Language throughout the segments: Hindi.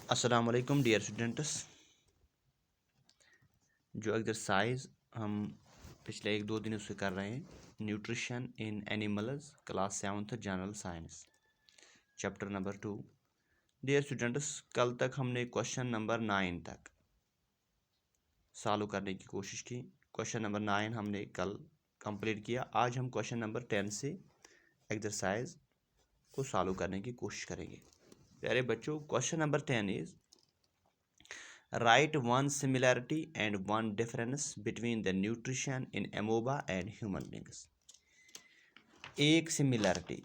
अस्सलाम वालेकुम डियर स्टूडेंट्स। जो एक्सरसाइज हम पिछले 1-2 दिनों से कर रहे हैं, nutrition in animals, class 7th general science, chapter number 2। Dear students, कल तक हमने क्वेश्चन नंबर 9 तक सॉल्व करने की कोशिश की। क्वेश्चन नंबर 9 हमने कल कंप्लीट किया। आज हम क्वेश्चन नंबर 10 से एक्सरसाइज को सॉल्व करने की कोशिश करेंगे। प्यारे बच्चों, question number 10 is write one similarity and one difference between the nutrition in amoeba and human beings। एक सिमिलैरिटी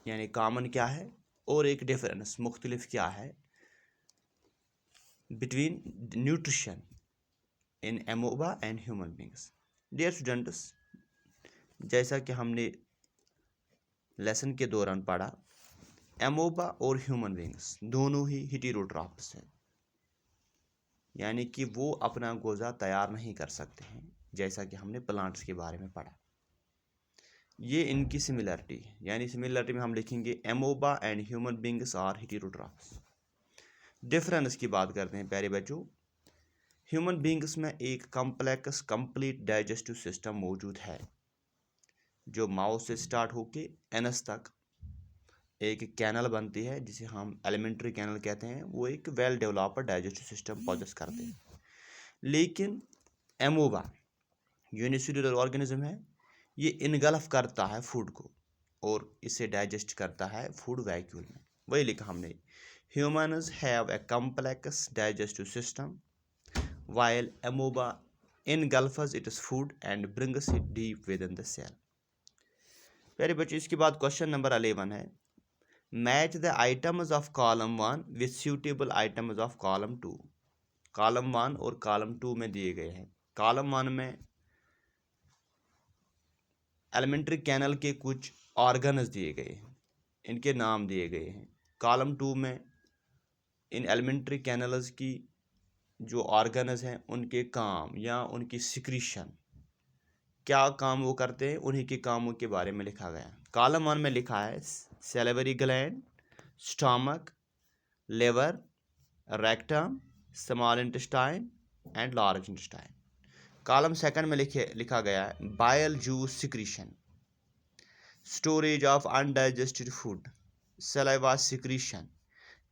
यानी कॉमन क्या है और एक डिफरेंस मुख्तलिफ क्या है between nutrition in amoeba and human beings. Dear students, जैसा कि हमने लेसन के दौरान पढ़ा, एमोबा और ह्यूमन बींग्स दोनों ही हेटेरोट्रॉफ्स हैं, यानी कि वो अपना गोज़ा तैयार नहीं कर सकते हैं, जैसा कि हमने प्लांट्स के बारे में पढ़ा। ये इनकी सिमिलरिटी है, यानी सिमिलरिटी में हम लिखेंगे amoeba and human beings are heterotrophs. Difference की बात करते हैं प्यारे बच्चों। ह्यूमन बींग्स में एक कम्प्लेक्स कंप्लीट डाइजेस्टिव सिस्टम मौजूद है, जो माउथ से स्टार्ट होके एनस तक एक कैनल बनती है, जिसे हम एलिमेंट्री कैनल कहते हैं। वो एक well developed digestive system possess करते हैं। लेकिन एमोबा यूनिसेल्युलर ऑर्गेनिज्म है, ये इनगल्फ करता है फूड को और इसे डाइजेस्ट करता है फूड वैक्यूल में। वही लिखा हमने, humans have a complex digestive system while amoeba engulfs its food and brings it deep within the cell। प्यारे बच्चों, इसके बाद क्वेश्चन नंबर 11 है, match the items of column 1 with suitable items of column 2। Column 1 और कॉलम 2 में दिए गए हैं। कॉलम 1 में एलिमेंट्री कैनल के कुछ ऑर्गन्स दिए गए हैं, इनके नाम दिए गए हैं। कॉलम 2 में इन एलिमेंट्री कैनल्स की जो ऑर्गन्स हैं, उनके काम या उनकी सिक्रीशन, क्या काम वो करते हैं, उन्हीं के कामों के बारे में लिखा गया है। कॉलम 1 में लिखा है salivary gland, stomach, liver, rectum, small intestine and large intestine. Column 2 में लिखा गया है bile juice secretion, storage of undigested food, saliva secretion,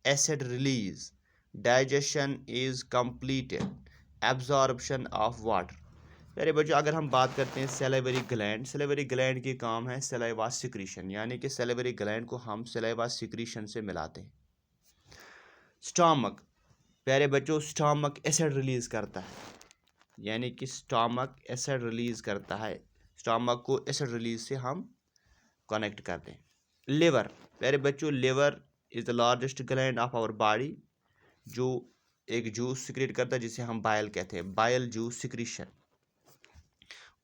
acid release, digestion is completed, absorption of water. अरे बच्चों, अगर हम बात करते हैं सैलिवरी ग्लैंड के काम है सलाइवा सिक्रीशन, यानी कि सैलिवरी ग्लैंड को हम सलाइवा सिक्रीशन से मिलाते हैं। स्टमक, प्यारे बच्चों, स्टमक एसिड रिलीज करता है, यानी कि स्टमक एसिड रिलीज करता है। स्टमक को एसिड रिलीज से हम कनेक्ट करते हैं। लिवर, प्यारे बच्चों, liver is the largest gland of our body, जो एक जूस सिक्रेट करता है, जिसे हम बाइल कहते हैं, बाइल जूस सिक्रीशन।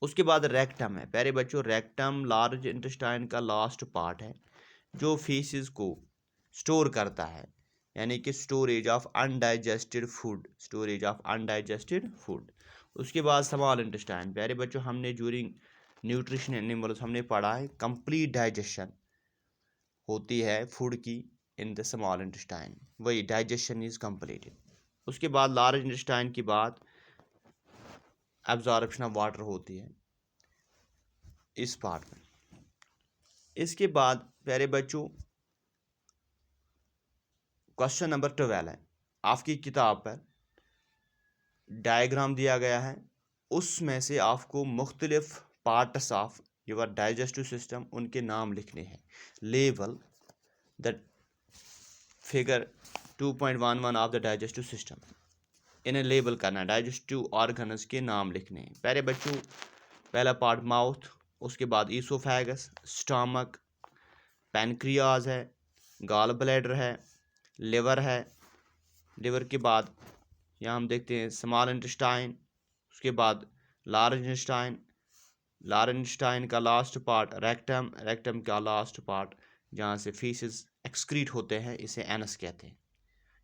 उसके बाद रेक्टम है प्यारे बच्चों, रेक्टम लार्ज इंटेस्टाइन का लास्ट पार्ट है, जो फीसिस को स्टोर करता है, यानी कि स्टोरेज ऑफ अनडाइजेस्टेड फूड। उसके बाद स्मॉल इंटेस्टाइन, प्यारे बच्चों, हमने ड्यूरिंग न्यूट्रिशन एनिमल्स हमने पढ़ा है कंप्लीट डाइजेशन होती है फूड की इन द स्मॉल इंटेस्टाइन, वही डाइजेशन इज कंप्लीटेड। उसके बाद लार्ज इंटेस्टाइन की बात एब्जॉर्प्शन ऑफ वाटर होती है इस पार्ट में। इसके बाद प्यारे बच्चों, क्वेश्चन नंबर 12 है, आपकी किताब पर डायग्राम दिया गया है, उसमें से आपको मुख्तलिफ parts of your digestive system, उनके नाम लिखने हैं। Level the figure 2.11 of the digestive system, इन्हें लेबल करना है, डाइजेस्टिव ऑर्गन्स के नाम लिखने हैं। प्यारे बच्चों, पहला पार्ट माउथ, उसके बाद ईसोफेगस, स्टमक, पैनक्रियाज है, गॉल ब्लैडर है, लिवर है। लिवर के बाद यहाँ हम देखते हैं स्मॉल इंटेस्टाइन, उसके बाद लार्ज इंटेस्टाइन का लास्ट पार्ट रेक्टम का लास्ट पार्ट, जहाँ से फीसेस एक्सक्रीट होते हैं, इसे एनस कहते हैं।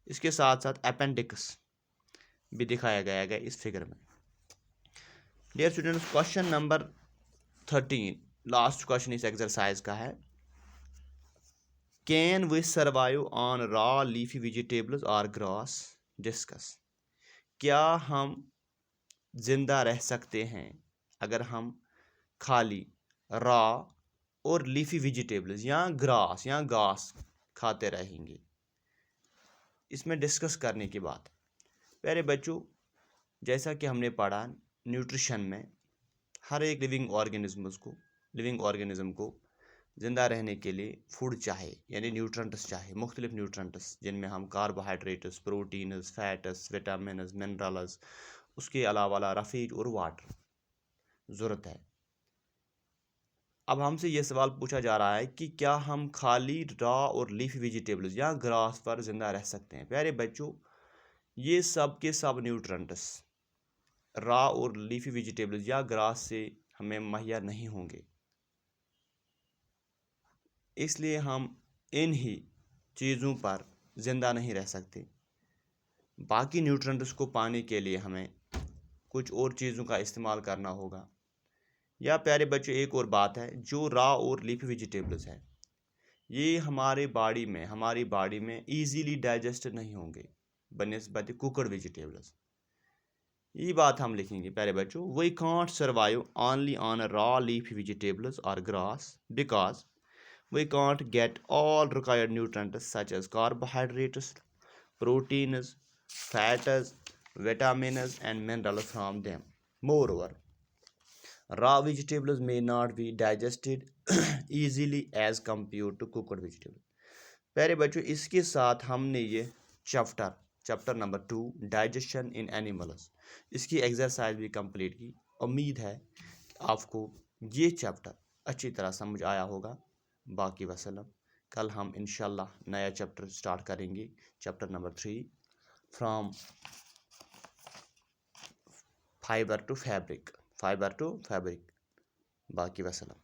इसके साथ साथ अपेंडिक्स भी दिखाया गया है इस फिगर में। Dear students, question number 13 last question इस एक्सरसाइज का है, can we survive on raw leafy vegetables और ग्रास? डिस्कस। क्या हम जिंदा रह सकते हैं अगर हम खाली रॉ और लीफी वेजिटेबल्स या घास खाते रहेंगे? इसमें डिस्कस करने की बात। प्यारे बच्चों, जैसा कि हमने पढ़ा न्यूट्रिशन में, हर एक लिविंग ऑर्गेनिज्म को ज़िंदा रहने के लिए फूड चाहिए, यानी न्यूट्रंट्स चाहिए, मुख्तलिफ न्यूट्रंट्स, जिनमें हम carbohydrates, proteins, fats, vitamins, minerals, उसके अलावा रफ़ीक और वाटर ज़रूरत है। अब हमसे ये सवाल पूछा जा रहा है कि क्या हम खाली रॉ और लीफी वेजिटेबल्स या ग्रास पर ज़िंदा रह सकते हैं? प्यारे बच्चों, ये सब के सब न्यूट्रंट्स रॉ और लीफी वेजिटेबल्स या ग्रास से हमें मुहैया नहीं होंगे, इसलिए हम इन ही चीज़ों पर ज़िंदा नहीं रह सकते। बाकी न्यूट्रंट्स को पाने के लिए हमें कुछ और चीज़ों का इस्तेमाल करना होगा। या प्यारे बच्चों, एक और बात है, जो रॉ और लीफी वेजिटेबल्स है, ये हमारी बॉडी में ईजीली डाइजेस्ट नहीं होंगे बनिस्बत कुकड़ वेजिटेबल्स। ये बात हम लिखेंगे प्यारे बच्चों। We can't survive only on raw leafy vegetables और grass because we can't get all required nutrients such as carbohydrates, proteins, fats, vitamins, and minerals from them. Moreover, raw vegetables may not be digested easily as compared to cooked vegetables. प्यारे बच्चों, इसके साथ हमने ये चैप्टर नंबर 2 डाइजेशन इन एनिमल्स, इसकी एक्सरसाइज भी कंप्लीट की। उम्मीद है कि आपको ये चैप्टर अच्छी तरह समझ आया होगा। बाकी वसलम, कल हम इंशाल्लाह नया चैप्टर स्टार्ट करेंगे, chapter number 3 from fibre to fabric. बाकी वसलम।